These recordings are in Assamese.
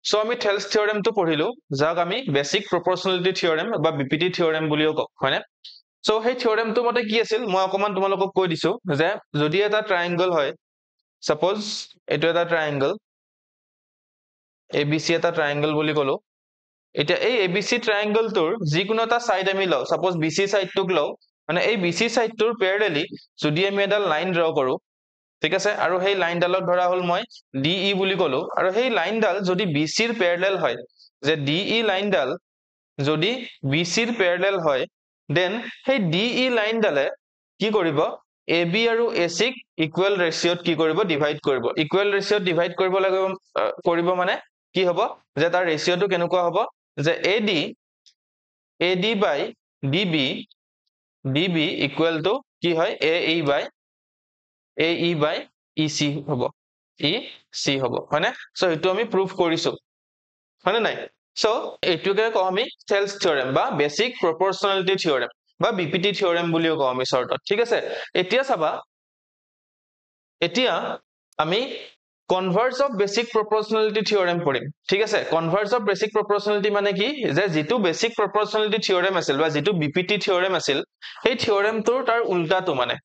সো আমি থেলছ থিওৰেমটো পঢ়িলো যাক আমি বেসিক প্ৰপৰচনেলিটি থিওৰেম বা বিপিটি থিওৰেম বুলিও কওঁ হয়নে সো সেই থিওৰেমটো মতে কি আছিল মই অকমান তোমালোকক কৈ দিছো যে যদি এটা ট্ৰায়াঙ্গল হয় সাপোজ এটো এটা ট্ৰায়াঙ্গল ABC এটা ট্ৰায়াঙ্গল বুলি কলো এটা এই ABC ট্ৰায়াঙ্গলটোৰ যিকোনো এটা সাইড আমি লও সাপোজ BC সাইডটোক লও মানে এই BC সাইডটোৰ প্যাৰালেলি যদি আমি এটা লাইন ড্ৰ কৰো ঠিক আছে আৰু সেই লাইনডালক ধৰা হল মই DE বুলি কলো আৰু সেই লাইনডাল যদি BC ৰ প্যাৰালেল হয় যে DE লাইনডাল যদি BC ৰ প্যাৰালেল হয় দেন সেই DE লাইনডালে কি কৰিব AB আৰু AC ক ইকুৱেল ৰেশিওত কি কৰিব ডিভাইড কৰিব ইকুৱেল ৰেশিওত ডিভাইড কৰিব লাগিব কৰিব মানে কি হ'ব যে তাৰ ৰেশিওটো কেনেকুৱা হ'ব যে AD by DB equal to কি হয় AE by EC হ'ব EC হ'ব হয়নে সো এটো আমি প্রুফ কৰিছো হয়নে নাই সো এটোকে কও আমি থেলছ থিওৰেম বা বেসিক প্ৰপৰচনেলিটি থিওৰেম বা বিপিটি থিওৰেম বুলিও কও আমি শৰ্টত ঠিক আছে এতিয়া চাবা এতিয়া আমি কনভাৰ্স অফ বেসিক প্ৰপৰচনেলিটি থিওৰেম পঢ়িম ঠিক আছে কনভাৰ্স অফ বেসিক প্ৰপৰচনেলিটি মানে কি যে যেটো বেসিক প্ৰপৰচনেলিটি থিওৰেম আছিল বা যেটো বিপিটি থিওৰেম আছিল সেই থিওৰেমটোৰ তাৰ উল্টাটো মানে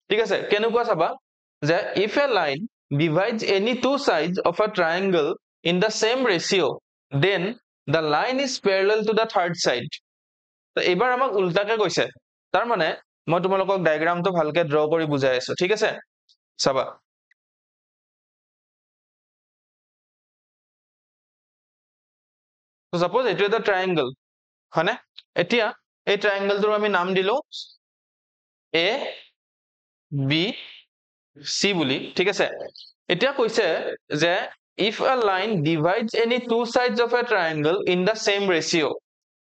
ঠিক আছে কেনেকুৱা চাবা যে if a line divides any two sides of a triangle in the same ratio then the line is parallel to the third side তো এবাৰ আমাক উল্টাকে কৈছে তাৰ মানে মই তোমালোকক ডায়াগ্ৰামটো ভালকে ড্ৰ কৰি বুজাই আছো ঠিক আছে চাবা So suppose এটো এটা ট্ৰায়াঙ্গল হয়নে এতিয়া এই ট্ৰায়াঙ্গলটোৰ আমি নাম দিলো A B C বুলি ঠিক আছে এতিয়া কৈছে যে if a line divides any two sides of a triangle in the same ratio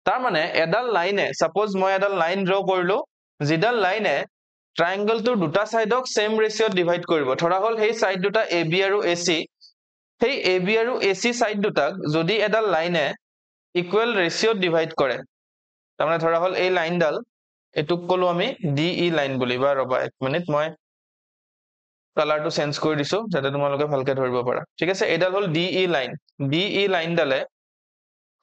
তাৰ মানে এডাল লাইনে সাপোজ মই এডাল লাইন ড্ৰ কৰিলো যেডাল লাইনে ট্ৰায়াঙ্গলটোৰ দুটা সাইডক সেম ৰেশিওত ডিভাইড কৰিব ধৰা হল সেই সাইড দুটা AB আৰু AC সেই AB আৰু AC সাইড দুটাক যদি এডাল লাইনে ইকুৱেল ৰেশিওত ডিভাইড কৰে তাৰমানে ধৰা হল এই লাইনডাল এটুক কলো আমি DE লাইন বুলি বা ৰবা এক মিনিট মই কালাৰটো চেঞ্জ কৰি দিছো যাতে তোমালোকে ভালকে ধৰিব পাৰা ঠিক আছে এডাল হল DE লাইনডালে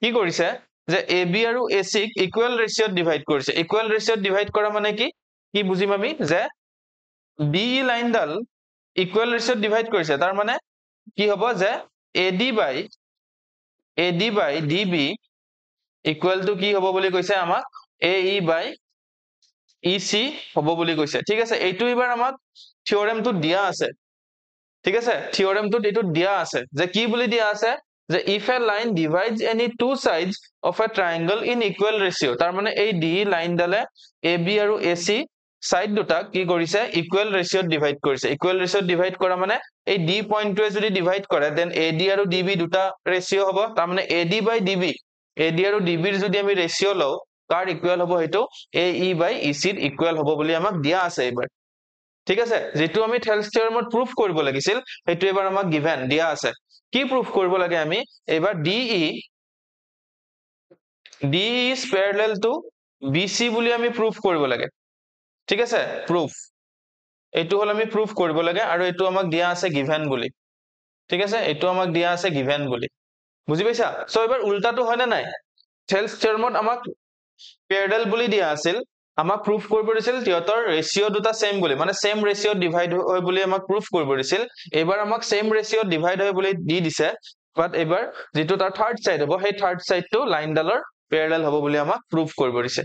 কি কৰিছে যে AB আৰু AC ক ইকুৱেল ৰেশিওত ডিভাইড কৰিছে ইকুৱেল ৰেশিওত ডিভাইড কৰা মানে কি বুজিম আমি যে DE লাইনডাল ইকুৱেল ৰেশিওত ডিভাইড কৰিছে তাৰ মানে কি হ'ব যে AD by DB equal to কি হ'ব বুলি কৈছে আমাক AE by EC হ'ব বুলি কৈছে ঠিক আছে এইটো এবাৰ আমাক থিওৰেমটো দিয়া আছে ঠিক আছে থিওৰেমটোত এটো দিয়া আছে যে কি বুলি দিয়া আছে যে if a line divides any two sides of a triangle in equal ratio তাৰ মানে এই DE লাইনডালে AB আৰু AC সাইড দুটা কি কৰিছে ইকুৱেল ৰেশিওত ডিভাইড কৰিছে ইকুৱেল ৰেশিওত ডিভাইড কৰা মানে এই D পইণ্টটোৱে যদি ডিভাইড কৰে দেন AD আৰু DB দুটা ৰেশিও হ'ব তাৰ মানে AD by DB AD আৰু DB ৰ যদি আমি ৰেশিও লও কাৰ ইকুৱেল হ'ব হেতু AE by EC ৰ ইকুৱেল হ'ব বুলি আমাক দিয়া আছে এবাৰ ঠিক আছে যেটো আমি থেলছ থিওৰেমত প্ৰুফ কৰিব লাগিছিল হেতু এবাৰ আমাক গিভেন দিয়া আছে কি প্ৰুফ কৰিব লাগে আমি এবাৰ DE is parallel to BC বুলি আমি প্ৰুফ কৰিব লাগে ঠিক আছে প্ৰুফ এটো হল আমি প্ৰুফ কৰিব লাগে আৰু এটো আমাক দিয়া আছে গিভেন বুলি ঠিক আছে এটো আমাক দিয়া আছে গিভেন বুলি বুজি পাইছা সো এবাৰ উল্টাটো হয় না নাই থেলছ থিওৰেমত আমাক প্যাৰালেল বুলি দিয়া আছিল আমাক প্ৰুফ কৰিব দিছিল তিয়তৰ ৰেশিও দুটা সেম বুলি মানে সেম ৰেশিও ডিভাইড হয় বুলি আমাক প্ৰুফ কৰিব দিছিল এবাৰ আমাক সেম ৰেশিও ডিভাইড হয় বুলি দি দিছে বাট এবাৰ যেটো তাৰ থাৰ্ড সাইড হ'ব সেই থাৰ্ড সাইডটো লাইনডালৰ প্যাৰালেল হ'ব বুলি আমাক প্ৰুফ কৰিব দিছে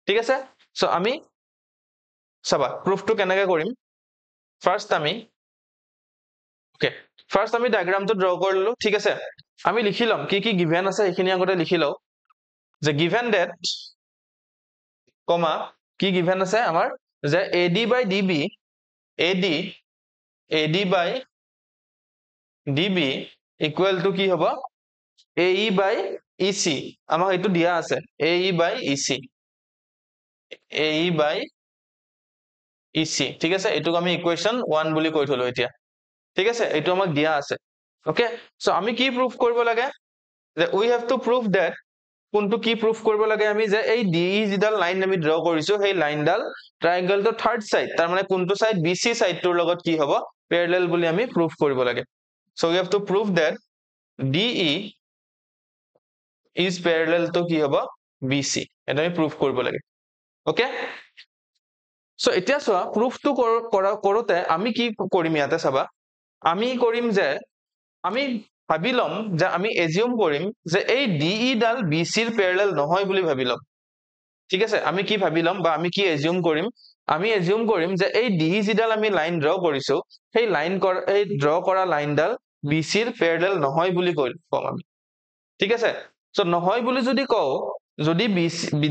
ঠিক আছে সো আমি চাবা প্ৰুফটো কেনেকৈ কৰিম ফাৰ্স্ট আমি ডায়াগ্ৰামটো ড্ৰ কৰিলো ঠিক আছে আমি লিখি লম কি গিভেন আছে এইখিনি আগতে লিখি লও যে গিভেন that কমা কি গিভেন আছে আমাৰ যে AD by DB by DB equal to কি হ'ব AE by EC আমাক এটো দিয়া আছে AE by EC ঠিক আছে এটোক আমি ইকুৱেশন 1 বুলি কৈ থলো এতিয়া ঠিক আছে এটো আমাক দিয়া আছে ওকে সো আমি কি প্রুফ কৰিব লাগে যে we have to prove that কোনটো কি প্ৰুফ কৰিব লাগে আমি যে এই DE যিডাল লাইন আমি ড্ৰ কৰিছো সেই লাইনডাল ট্ৰায়াঙ্গলটো থাৰ্ড সাইড তাৰ মানে কোনটো সাইড BC সাইডটোৰ লগত কি হ'ব প্যাৰালেল বুলি আমি প্ৰুফ কৰিব লাগে so we have to prove that DE is parallel to কি হ'ব BC এটা আমি proof কৰিব লাগে ওকে সো এতিয়া চোৱা proof to কৰোতে আমি কি কৰিম ইয়াতে চাবা আমি কৰিম যে আমি ভাবিলম যে আমি assume কৰিম যে এই DE ডাল BC ৰ parallel নহয় বুলি ভাবিলম ঠিক আছে আমি কি ভাবিলম বা আমি কি assume কৰিম আমি assume কৰিম যে এই DE যিডাল আমি লাইন ড্ৰ কৰিছো সেই লাইন এই ড্ৰ কৰা লাইন ডাল BC ৰ parallel নহয় বুলি কম আমি ঠিক আছে সো নহয় বুলি যদি কও যদি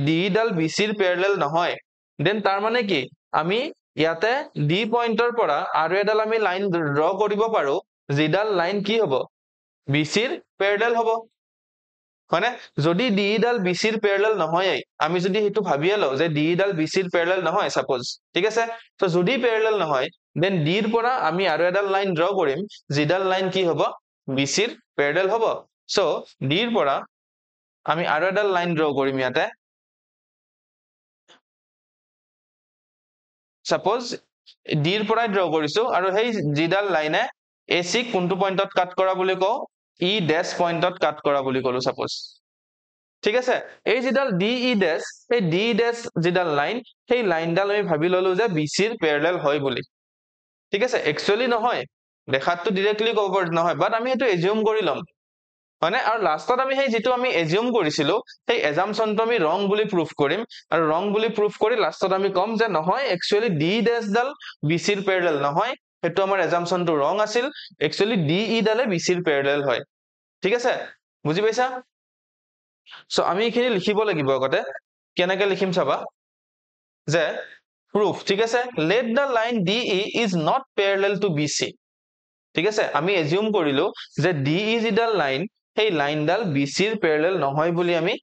DE ডাল BC ৰ parallel নহয় দেন তাৰ মানে কি আমি ইয়াতে D পইণ্টৰ পৰা আৰু এডাল আমি লাইন ড্ৰ কৰিব পাৰো যিডাল লাইন কি হ'ব BC ৰ parallel হ'ব হয়নে যদি DE ডাল BC ৰ parallel নহয় আমি যদি হেতু ভাবিয়ে লও যে DE ডাল BC ৰ parallel নহয় suppose ঠিক আছে তো যদি parallel নহয় দেন D ৰ পৰা আমি আৰু এডাল লাইন ড্ৰ কৰিম যিডাল লাইন কি হ'ব BC ৰ parallel হ'ব সো D ৰ পৰা আমি আৰু এডাল লাইন ড্ৰ কৰিম ইয়াতে suppose D ৰ পৰা ড্ৰ কৰিছো আৰু সেই যিডাল লাইনে AC কোনটো পইণ্টত কাট কৰা বুলি কও E ড্যাশ পইণ্টত কাট কৰা বুলি কলো suppose ঠিক আছে এই যিডাল DE ড্যাশ এই D ড্যাশ যিডাল লাইন সেই লাইনডাল আমি ভাবি ললো যে BC ৰ parallel হয় বুলি ঠিক আছে একচুয়ালি নহয় দেখাতটো ডাইৰেক্টলি ক'ব পাৰি নহয় বাট আমি এটো assume কৰি লম হয়নে আৰু লাষ্টত আমি সেই যেটো আমি assume কৰিছিলো সেই assumptionটো আমি wrong বুলি proof কৰিম আৰু wrong বুলি proof কৰি লাষ্টত আমি কম যে নহয় একচুয়ালি D ড্যাশ ডাল BC ৰ parallel নহয় হেতু আমাৰ assumptionটো wrong আছিল একচুয়ালি DE ডালে BC ৰ parallel হয় ঠিক আছে বুজি পাইছা সো আমি এখিনি লিখিব লাগিব আগতে কেনেকৈ লিখিম চাবা যে proof ঠিক আছে let the line DE is not parallel to BC ঠিক আছে আমি assume কৰিলো যে DE যিডাল লাইন সেই লাইনডাল BC ৰ parallel নহয় বুলি আমি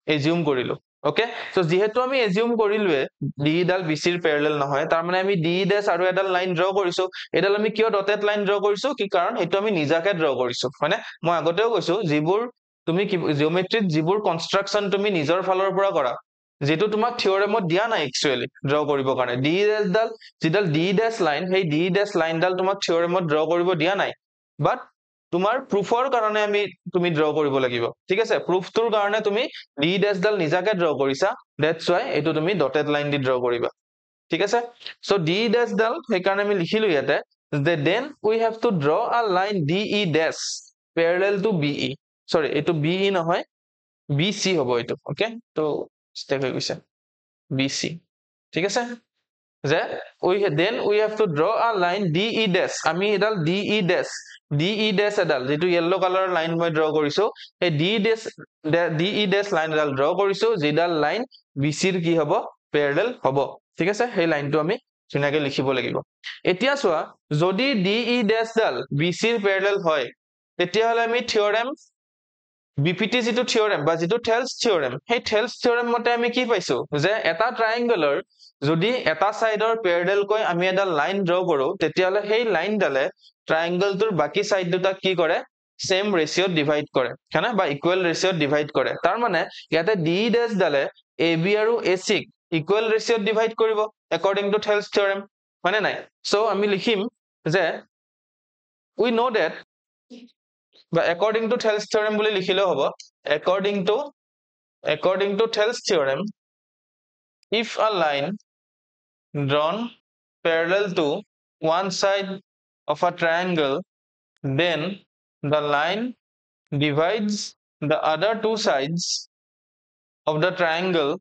assume কৰিলো ওকে সো যেহেতু আমি assume কৰিলোৱে DE ডাল BC ৰ parallel নহয় তাৰ মানে আমি DE ড্যাশ আৰু এডাল লাইন ড্ৰ কৰিছো এডাল আমি কিয় ডটেড লাইন ড্ৰ কৰিছো কি কাৰণ হেতু আমি নিজাকে ড্ৰ কৰিছো হয়নে মই আগতেও কৈছো যিবোৰ তুমি জিওমেট্ৰিত যিবোৰ কনস্ট্ৰাকশন তুমি নিজৰ ফালৰ পৰা কৰা যেটো তোমাক থিওৰেমত দিয়া নাই একচুয়ালি ড্ৰ কৰিব কাৰণে DE ড্যাশ ডাল যিডাল DE ড্যাশ লাইন সেই DE ড্যাশ লাইনডাল তোমাক থিওৰেমত ড্ৰ কৰিব দিয়া নাই বাট তোমাৰ প্ৰুফৰ কাৰণে আমি তুমি ড্ৰ কৰিব লাগিব ঠিক আছে প্ৰুফটোৰ কাৰণে তুমি DE ড্যাশ ডাল নিজাকে ড্ৰ কৰিছা দ্যাটস হোৱাই এটো তুমি ডটেড লাইন দি ড্ৰ কৰিবা ঠিক আছে সো DE ড্যাশ ডাল সেই কাৰণে আমি লিখিলো ইয়াতে যে then we have to draw a line DE dash parallel to BE sorry এটো BE নহয় BC হ'ব এটো ওকে তো স্টেপ হৈ গৈছে BC ঠিক আছে যে then we have to draw a line DE dash আমি এডাল DE dash এডাল যেটো yellow color line মই ড্ৰ কৰিছো এই DE dash লাইন এডাল ড্ৰ কৰিছো যেডাল লাইন BC ৰ কি হ'ব parallel হ'ব ঠিক আছে সেই লাইনটো আমি চিনাকে লিখিব লাগিব এতিয়া চোৱা যদি DE dash ডাল BC ৰ parallel হয় তেতিয়া হলে আমি থিওৰেম BPT যেটো থিওৰেম বা যেটো থেলছ থিওৰেম সেই থেলছ থিওৰেম মতে আমি কি পাইছো যে এটা ট্ৰায়াঙ্গলৰ যদি এটা সাইডৰ প্যাৰালেল কৈ আমি এটা লাইন ড্ৰ কৰো তেতিয়া হলে সেই লাইন ডালে ট্ৰায়াঙ্গলটোৰ বাকি সাইড দুটা কি কৰে সেম ৰেশিওত ডিভাইড কৰে হয়না বা ইকুৱেল ৰেশিওত ডিভাইড কৰে তাৰ মানে ইয়াতে DE ড্যাশ ডালে AB আৰু AC ক ইকুৱেল ৰেশিওত ডিভাইড কৰিব according to থেলছ থিওৰেম হয়নে নাই সো আমি লিখিম যে we know that বা according to থেলছ থিওৰেম বুলি লিখিলেও হ'ব according to থেলছ theorem if a line drawn parallel to one side of a triangle then the line divides the other two sides of the triangle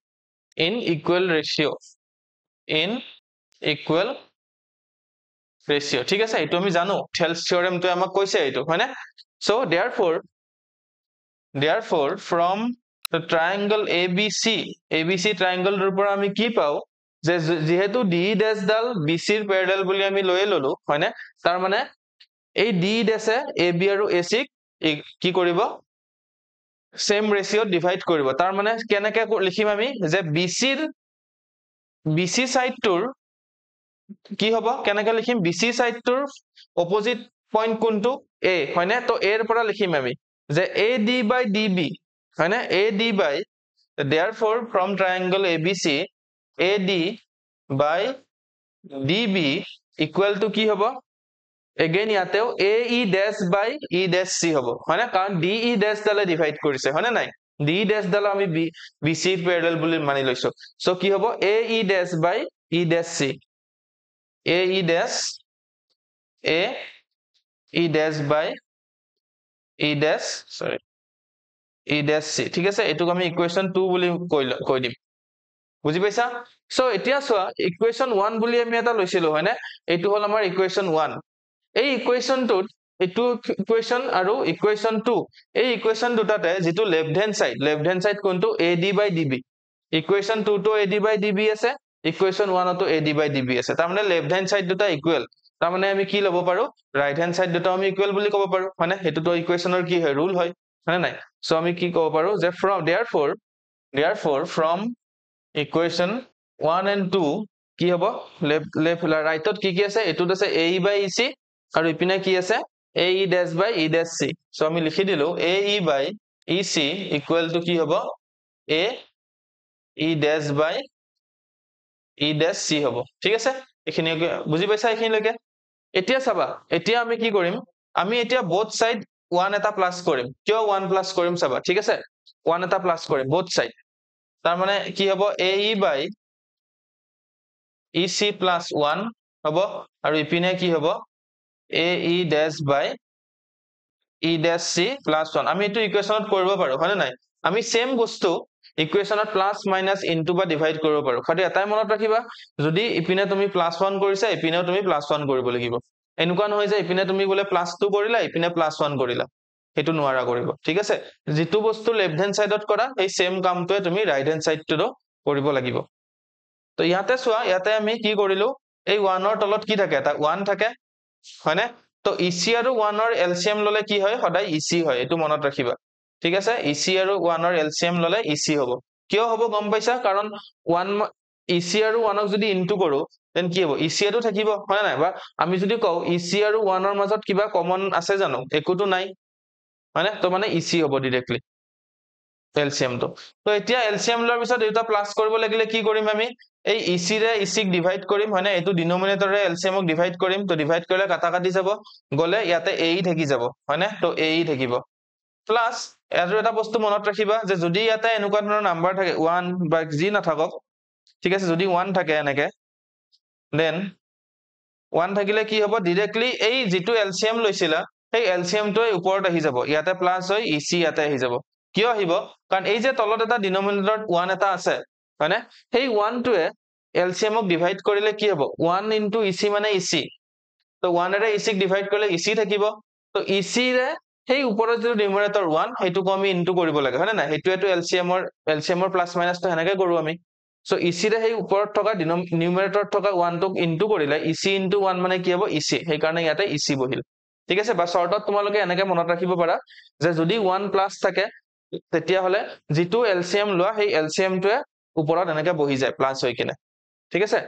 in equal ratio ঠিক আছে এটো আমি জানো থেলছ থিওৰেম তো আমাক কৈছে এটো হয়নে so therefore from the triangle ABC triangle ৰ পৰা আমি কি পাও যে যেহেতু DE ড্যাশ ডাল BC ৰ প্যাৰালেল বুলি আমি লৈ ললো হয়নে তাৰ মানে এই DE ড্যাশে AB আৰু AC ক কি কৰিব সেম ৰেশিওত ডিভাইড কৰিব তাৰ মানে কেনেকৈ লিখিম আমি যে BC সাইডটোৰ কি হ'ব কেনেকৈ লিখিম BC সাইডটোৰ অপোজিট পইণ্ট কোনটো A হয়নে তো A ৰ পৰা লিখিম আমি যে AD by DB হয়নে AD by therefore from triangle ABC AD by DB equal to কি হ'ব again ইয়াতেও AE dash by E dash C হ'ব হয়নে কাৰণ DE dash ডালে ডিভাইড কৰিছে হয়নে নাই ডি ডেশ ডাল আমি বি সি প্যারালাল বুলি মানি লৈছো সো কি হ'ব এ ই ডেশ বাই ই ডেশ সি এ ই ডেশ এ ই ডেশ বাই ই ডেশ সৰি ই ডেশ সি ঠিক আছে এটুক আমি ইকুৱেশ্যন 2 বুলি কৈ দিম বুজি পাইছা সো এতিয়া চোৱা ইকুৱেশ্যন 1 বুলি আমি এটা লৈছিলো হয়নে এইটো হল আমাৰ ইকুৱেশ্যন 1 এই ইকুৱেশ্যনটোত এইটো ইকুৱেশ্যন আৰু ইকুৱেশ্যন 2 এই ইকুৱেশ্যন দুটাতে যেটো লেফট হ্যান্ড সাইড কোনটো AD বাই DB ইকুৱেশ্যন 2 তো AD বাই DB আছে ইকুৱেশ্যন 1 তো AD বাই DB আছে তাৰ মানে লেফট হ্যান্ড সাইড দুটা ইকুৱেল তাৰ মানে আমি কি ল'ব পাৰো ৰাইট হ্যান্ড সাইড দুটা আমি ইকুৱেল বুলি ক'ব পাৰো মানে হেতুটো ইকুৱেশ্যনৰ কি হয় ৰুল হয় হয় নাই সো আমি কি ক'ব পাৰো যে from therefore from equation 1 and 2 কি হ'ব লেফট ৰাইটত কি আছে এটুত আছে AE by EC আৰু ইপিনে কি আছে AE dash by E dash C so আমি লিখি দিলো AE by EC equal to কি হ'ব AE dash by E dash C হ'ব ঠিক আছে এখিনি বুজি পাইছা এখিনিলৈকে এতিয়া চাবা এতিয়া আমি কি কৰিম আমি এতিয়া both side 1 এটা প্লাস কৰিম কিয় 1 প্লাস কৰিম চাবা ঠিক আছে 1 এটা প্লাস কৰিম both side তাৰ মানে কি হ'ব AE by EC plus 1 হ'ব আৰু ইপিনে কি হ'ব AE dash by E dash C plus 1 আমি এটো ইকুৱেশ্যনত কৰিব পাৰো হয় নাই আমি সেম বস্তু ইকুৱেশ্যনত প্লাস মাইনাস ইনটু বা ডিভাইড কৰিব পাৰো খালি এটাই মনত ৰাখিবা যদি ইপিনে তুমি +1 কৰিছা ইপিনেও তুমি +1 কৰিব লাগিব এনেকুৱা নহয় যে ইপিনে তুমি বোলে +2 কৰিলা ইপিনে +1 কৰিলা হেতু নোৱাৰা কৰিব ঠিক আছে যেটো বস্তু লেফট হ্যান্ড সাইডত কৰা এই সেম কামটোৱে তুমি ৰাইট হ্যান্ড সাইডটো কৰিব লাগিব তো ইয়াতে চোৱা ইয়াতে আমি কি কৰিলো এই 1 ৰ তলত কি থাকে এটা 1 থাকে হয়নে তো EC আৰু 1 ৰ LCM ললে কি হয় সদায় EC হয় এটো মনত ৰাখিবা ঠিক আছে EC আৰু 1 ৰ LCM ললে EC হ'ব কিয় হ'ব গম পাইছা কাৰণ 1 EC আৰু 1 ক যদি ইনটু কৰো দেন কি হ'ব EC এটো থাকিব হয় নাই বা আমি যদি কও EC আৰু 1 ৰ মাজত কিবা কমন আছে জানো একোটো নাই হয়নে তো মানে EC হ'ব ডাইৰেক্টলি LCM তো তো এতিয়া LCM লোৱাৰ পিছত এটা প্লাস কৰিব লাগিলে কি কৰিম আমি এই EC ৰে EC ক ডিভাইড কৰিম হয়নে এটো ডিনোমিনেটৰে LCM ক ডিভাইড কৰিম তো ডিভাইড কৰিলে কাটা কাটি যাব গলে ইয়াতে AE থাকি যাব হয়নে তো AE থাকিব প্লাস আৰু এটা বস্তু মনত ৰাখিবা যে যদি ইয়াতে এনেকুৱা ধৰণৰ নাম্বাৰ থাকে 1 বা জি নাথাকক ঠিক আছে যদি 1 থাকে এনেকে দেন 1 থাকিলে কি হ'ব ডাইৰেক্টলি এই যেটো LCM লৈছিলা সেই LCM টো ওপৰত আহি যাব ইয়াতে প্লাস হৈ EC ইয়াতে আহি যাব কিয় আহিব কাৰণ এই যে তলত এটা ডিনোমিনেটৰত 1 এটা আছে হয়নে সেই 1 টোৱে LCM ক ডিভাইড কৰিলে কি হ'ব 1 into EC মানে EC তো 1 ৰে EC ক ডিভাইড কৰিলে EC থাকিব তো EC ৰে সেই ওপৰত যে ডিনোমিনেটৰ 1 হেতুক আমি ইনটু কৰিব লাগে হয় না হেতুৱেটো LCM ৰ প্লাস মাইনাস তো হেনেকে কৰো আমি সো EC ৰে সেই ওপৰত থকা নিউমাৰেটৰত থকা 1 টোক ইনটু কৰিলে EC into 1 মানে কি হ'ব EC সেই কাৰণে ইয়াতে EC বহিল ঠিক আছে বা শৰ্টত তোমালোকে এনেকে মনত ৰাখিব পাৰা যে যদি 1 প্লাস থাকে তেতিয়া হলে যেটো LCM লোৱা সেই LCM টোৱে ওপৰত এনেকে বহি যায় প্লাস হৈ কিনে ঠিক আছে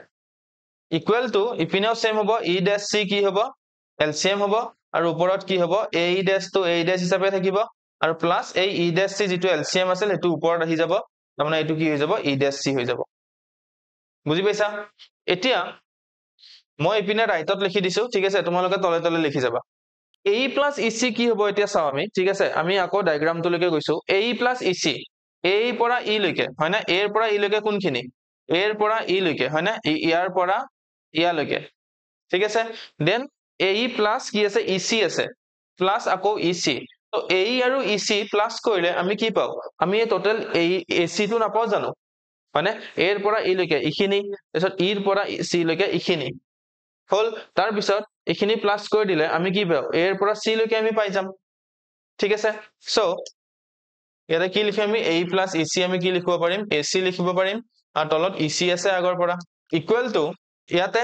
ইকুৱেল টু ইপিনেও সেম হ'ব E dash C কি হ'ব LCM হ'ব আৰু ওপৰত কি হ'ব AE dash to AE dash হিচাপে থাকিব আৰু প্লাস এই E dash C যেটো LCM আছিল হেতু ওপৰত আহি যাব তাৰমানে এটো কি হৈ যাব E dash C হৈ যাব বুজি পাইছা এতিয়া মই ইপিনে ৰাইটত লিখি দিছো ঠিক আছে তোমালোকে তলে তলে লিখি যাবা AE plus EC কি হ'ব এতিয়া চাও আমি ঠিক আছে আমি আকৌ ডায়াগ্ৰামটো লৈকে গৈছো AE plus EC A পৰা E লৈকে হয় না A পৰা E লৈকে কোনখিনি A পৰা E লৈকে হয় না ইয়াৰ পৰা ইয়ালৈকে ঠিক আছে দেন AE plus কি আছে EC আছে প্লাস আকৌ EC তো AE আৰু EC প্লাস কৰিলে আমি কি পাও আমি এই টোটাল AC টো নাপাও জানো মানে A পৰা E লৈকে ইখিনি তাৰপিছত E পৰা C লৈকে ইখিনি হল তাৰ পিছত এখিনি প্লাস কৰি দিলে আমি কি পাও A পৰা C লৈকে আমি পাই যাম ঠিক আছে সো ইয়াতে কি লিখিম আমি AE plus EC আমি কি লিখিব পাৰিম AC লিখিব পাৰিম আৰু তলত EC আছে আগৰ পৰা ইকুৱেল টু ইয়াতে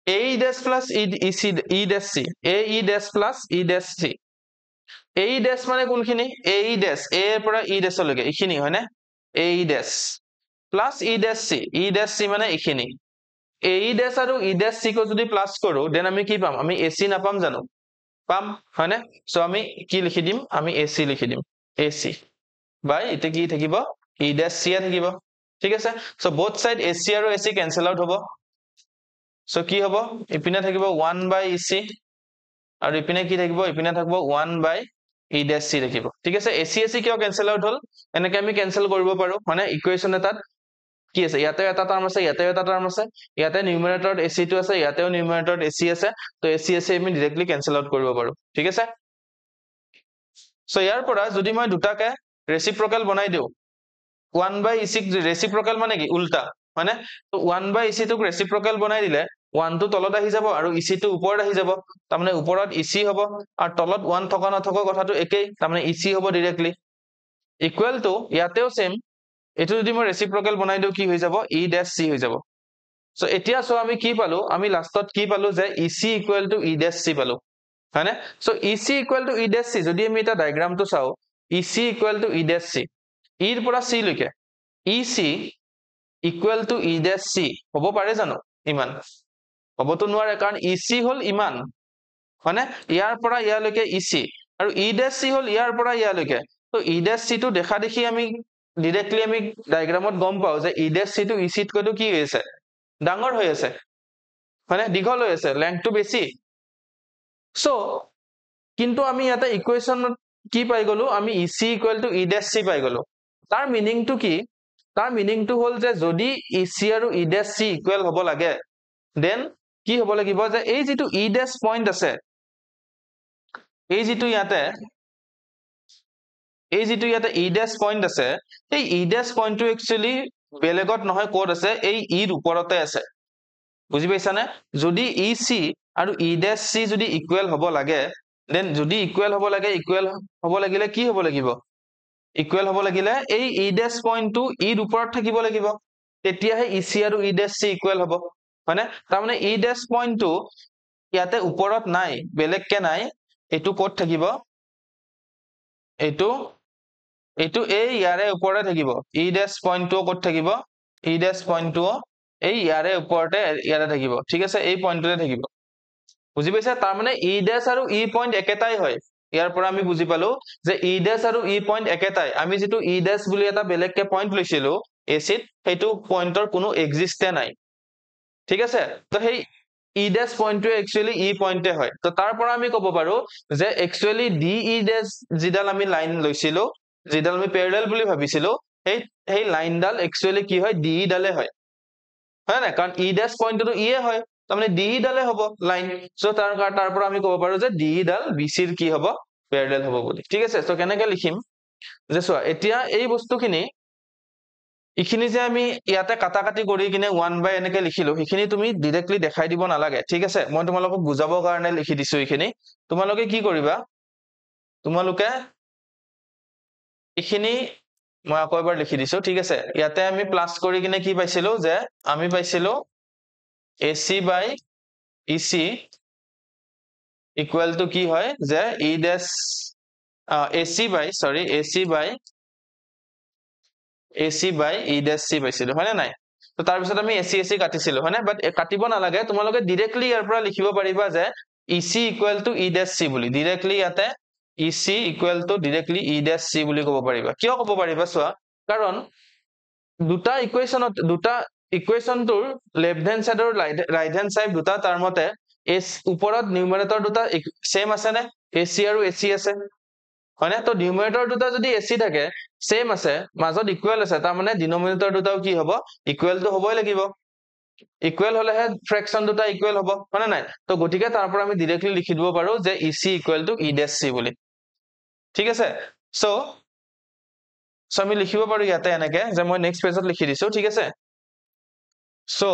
AE dash plus EC E dash C AE dash plus E dash C AE dash মানে কোনখিনি AE dash A পৰা E dash লৈকে ইখিনি হয় না AE dash plus E dash C E dash C মানে ইখিনি AE dash আৰু E dash C কো যদি প্লাস কৰো দেন আমি কি পাম আমি AC নাপাম জানো পাম হয়নে সো আমি কি লিখি দিম আমি AC লিখি দিম AC বাই ইতে কি থাকিব E dash C থাকিব ঠিক আছে সো both side AC আৰু AC cancel out হ'ব সো কি হ'ব ইপিনে থাকিব 1 by EC আৰু ইপিনে কি থাকিব ইপিনে থাকিব 1 by ই ডেশ চি থাকিব ঠিক আছে এচি এচি কিয় কেনসেল আউট হল এনেকে আমি কেনসেল কৰিব পাৰো মানে ইকুৱেশ্যন এটাত কি আছে ইয়াতে এটা টাৰ্ম আছে ইয়াতে এটা টাৰ্ম আছে ইয়াতে নিউমাৰেটৰত এচি টো আছে ইয়াতেও নিউমাৰেটৰত এচি আছে তো এচি এচি আমি ডাইৰেক্টলি কেনসেল আউট কৰিব পাৰো ঠিক আছে সো ইয়াৰ পৰা যদি মই দুটাকে ৰেচিপ্ৰকেল বনাই দিও 1/EC ৰেচিপ্ৰকেল মানে কি উল্টা মানে তো 1/EC টোক ৰেচিপ্ৰকেল বনাই দিলে 1 টো তলত আহি যাব আৰু EC টো ওপৰত আহি যাব তাৰ মানে ওপৰত EC হ'ব আৰু তলত 1 থকা নথকা কথাটো একেই তাৰ মানে EC হ'ব ডাইৰেক্টলি ইকুৱেল টু ইয়াতেও সেম এটো যদি মই ৰেচিপ্ৰকেল বনাই দিও কি হৈ যাব E ড্যাশ C হৈ যাব সো এতিয়া সো আমি কি পালো আমি লাষ্টত কি পালো যে EC equal to E dash C পালো হয়নে so EC equal to E dash C যদি আমি এটা ডায়াগ্ৰামটো চাও EC equal to E dash C ইৰ পৰা C লৈকে EC equal to E dash C হ'ব পাৰে জানো ইমান হ'বতো নোৱাৰে কাৰণ EC হল ইমান হয়নে ইয়াৰ পৰা ইয়ালৈকে EC আৰু E ড্যাশ C হল ইয়াৰ পৰা ইয়ালৈকে তো E ড্যাশ C টো দেখা দেখি আমি ডাইৰেক্টলি আমি ডায়াগ্ৰামত গম পাও যে E ড্যাশ C টো EC তকৈ কি হৈ আছে ডাঙৰ হৈ আছে হয়নে দীঘল হৈ আছে লেন্থটো বেছি সো কিন্তু আমি ইয়াতে ইকুৱেশ্যনত কি পাই গলো আমি EC equal to E dash C পাই গলো তাৰ মিনিংটো কি তাৰ মিনিংটো হল যে যদি EC আৰু E ড্যাশ C ইকুৱেল হ'ব লাগে দেন কি হ'ব লাগিব যে এই যেটো E ড্যাশ পইণ্ট আছে এই যেটো ইয়াতে E ড্যাশ পইণ্ট আছে এই E ড্যাশ পইণ্টটো একচুয়ালি বেলেগত নহয় কোড আছে এই ইৰ ওপৰতে আছে বুজি পাইছানে যদি EC আৰু E ড্যাশ C যদি ইকুৱেল হ'ব লাগে দেন যদি ইকুৱেল হ'ব লাগে ইকুৱেল হ'ব লাগিলে কি হ'ব লাগিব ইকুৱেল হ'ব লাগিলে এই E ড্যাশ পইণ্টটো ইৰ ওপৰত থাকিব লাগিব তেতিয়াহে EC আৰু E ড্যাশ C ইকুৱেল হ'ব হয়নে তাৰ মানে E ড্যাশ পইণ্টটো ইয়াতে ওপৰত নাই বেলেগকে নাই এটো কোড থাকিব এটো এই ইয়াৰে ওপৰতে থাকিব E ড্যাশ পইণ্টটো কোড থাকিব E ড্যাশ পইণ্টটো এই ইয়াৰে ওপৰতে ইয়াৰে থাকিব ঠিক আছে এই পইণ্টটোতে থাকিব বুজি পাইছা তাৰ মানে E ড্যাশ আৰু E পইণ্ট একেটাই হয় ইয়াৰ পৰা আমি বুজি পালো যে E ড্যাশ আৰু E পইণ্ট একেটাই আমি যেটো E ড্যাশ বুলি এটা বেলেগকে পইণ্ট লৈছিলো এচিড হেতু পইণ্টৰ কোনো এক্সিষ্টে নাই ঠিক আছে তো সেই E ড্যাশ পইণ্টটো একচুয়ালি E পইণ্টে হয় তো তাৰ পৰা আমি ক'ব পাৰো যে একচুয়ালি DE ড্যাশ যিডাল আমি লাইন লৈছিলো যিডাল আমি প্যাৰালেল বুলি ভাবিছিলো সেই লাইনডাল একচুয়ালি কি হয় DE ডালে হয় হয় না কাৰণ E ড্যাশ পইণ্টটো E এ হয় তাৰমানে DE ডালে হ'ব লাইন সো তাৰ পৰা আমি ক'ব পাৰো যে DE ডাল BC ৰ কি হ'ব প্যাৰালেল হ'ব বুলি ঠিক আছে সো কেনেকৈ লিখিম যে চোৱা এতিয়া এই বস্তুখিনি ইখিনি যে আমি ইয়াতে কাটা কাটি কৰি কিনে 1 বাই এনেকে লিখিলো হিখিনি তুমি ডাইৰেক্টলি দেখাই দিব নালাগে ঠিক আছে মই তোমালোকক বুজাবৰ কাৰণে লিখি দিছো ইখিনি তোমালোকে কি কৰিবা তোমালোকে ইখিনি মই আকৌ এবাৰ লিখি দিছো ঠিক আছে ইয়াতে আমি প্লাস কৰি কিনে কি পাইছিলো যে আমি পাইছিলো AC by EC equal to কি হয় যে E dash AC by E dash C পাইছিলো হয় না নাই তো তাৰ পিছত আমি AC কাটিছিলো হয় না বাট কাটিব নালাগে তোমালোকে ডাইৰেক্টলি ইয়াৰ পৰা লিখিব পাৰিবা যে EC equal to E dash C বুলি ডাইৰেক্টলি ইয়াতে EC equal to directly E dash C বুলি ক'ব পাৰিবা কিয় ক'ব পাৰিবা চোৱা কাৰণ দুটা ইকুৱেশ্যনটোৰ লেফট হ্যান্ড সাইড আৰু ৰাইট হ্যান্ড সাইড দুটা টাৰ্মতে ওপৰত নিউমাৰেটৰ দুটা সেম আছে নে AC আৰু AC আছে হয়নে তো নিউমাৰেটৰ দুটা যদি AC থাকে সেম আছে মাজত ইকুৱেল আছে তাৰ মানে ডিনোমিনেটৰ দুটাও কি হ'ব ইকুৱেল তো হ'বই লাগিব ইকুৱেল হলেহে ফ্ৰেকশন দুটা ইকুৱেল হ'ব হয় নাই তো গতিকে তাৰ পৰা আমি ডাইৰেক্টলি লিখি দিব পাৰো যে EC equal to E dash C বুলি ঠিক আছে সো আমি লিখিব পাৰো ইয়াতে এনেকে যে মই নেক্সট পেজত লিখি দিছো ঠিক আছে so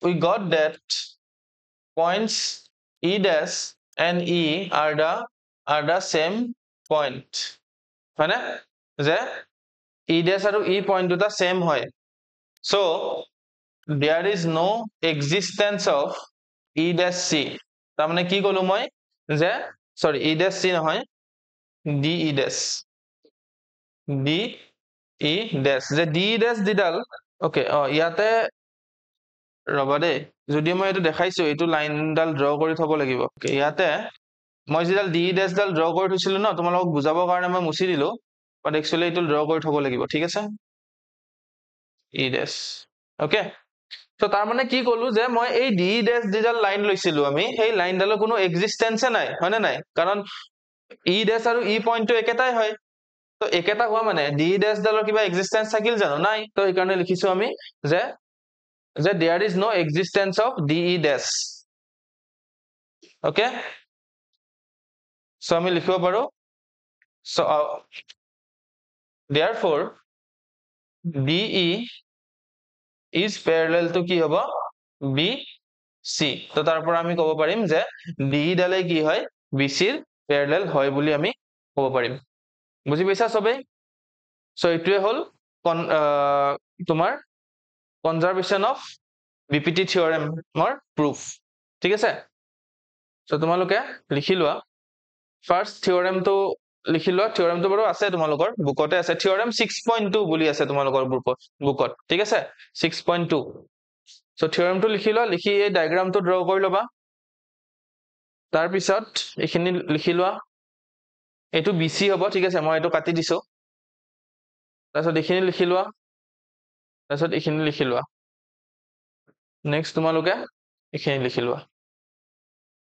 we got that points E dash and E are the same point হয় না যে E dash আৰু E point দুটা সেম হয় so there is no existence of E dash C তাৰ মানে কি কলো মই যে sorry E dash C নহয় DE dash যে DE dash দিডাল ওকে ইয়াতে ৰবা দে যদি মই এটো দেখাইছো এটো লাইনডাল ড্ৰ কৰি থব লাগিব ওকে ইয়াতে মই যিডাল DE dash ডাল ড্ৰ কৰি থৈছিলো ন তোমালোকক বুজাবৰ কাৰণে মই মুছি দিলো বাট একচুয়ালি এটো ড্ৰ কৰি থব লাগিব ঠিক আছে E dash ওকে তো তাৰ মানে কি কলো যে মই এই DE dash যিডাল লাইন লৈছিলো আমি সেই লাইনডালৰ কোনো এক্সিস্টেন্স নাই হয় না নাই কাৰণ ই ডেছ আৰু ই পইণ্টটো একেটাই হয় তো একেটা হোৱা মানে ডি ডেছ ডালৰ কিবা এক্সিষ্টেন্স থাকিল জানো নাই তো সেইকাৰণে লিখিছো আমি যে there is no existence of de dash okay so আমি লিখিব পাৰো so therefore de is parallel to কি হ'ব bc তো তাৰ পৰা আমি ক'ব পাৰিম যে de ডালে কি হয় bc ৰ parallel হয় বুলি আমি ক'ব পাৰিম বুজি পাইছা সবে so এইটোৱে হ'ল তোমাৰ conservation of BPT theorem or proof ঠিক আছে so তোমালোকে লিখি লোৱা ফাৰ্স্ট থিওৰেমটো লিখি লোৱা থিওৰেমটো বাৰু আছে তোমালোকৰ বুকতে আছে থিওৰেম 6.2 বুলি আছে তোমালোকৰ বুকত ঠিক আছে 6.2 so থিওৰেমটো লিখি লোৱা লিখি এই ডায়াগ্ৰামটো ড্ৰ কৰি ল'বা তাৰ পিছত এইখিনি লিখি লোৱা এইটো BC হ'ব ঠিক আছে মই এইটো কাটি দিছো তাৰপিছত এইখিনি লিখি লোৱা তাৰপিছত এইখিনি লিখি লোৱা নেক্সট তোমালোকে এইখিনি লিখি লোৱা